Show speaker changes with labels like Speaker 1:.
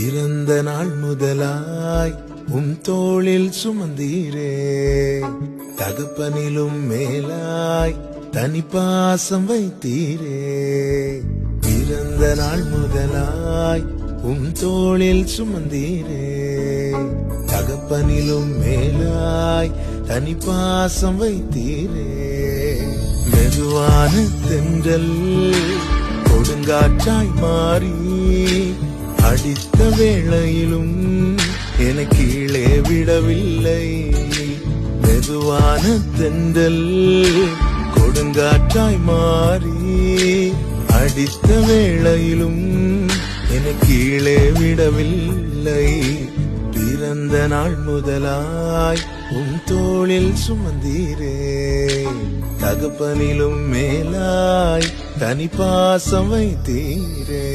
Speaker 1: பிறந்த நாள் முதலாய் தோளில் சுமந்தீரே, தகப்பனிலும் மேலாய் தனி பாசம் வைத்தீரே. பிறந்த நாள் முதலாய் தோளில் சுமந்தீரே, தகப்பனிலும் மேலாய் தனி பாசம் வைத்தீரே. மெதுவான தென்றல் கொடுங்காற்றாய் மாறி அடித்த வேளையிலும் என கீழே விடவில்லை. மெதுவான தென்றல் கொடுங்காற்றாய் மாறி அடித்த வேளையிலும் என கீழே விடவில்லை. பிறந்த நாள் முதலாய் தோளில் சுமந்தீரே, தகப்பனிலும் மேலாய் தனி பாசம் வைத்தீரே.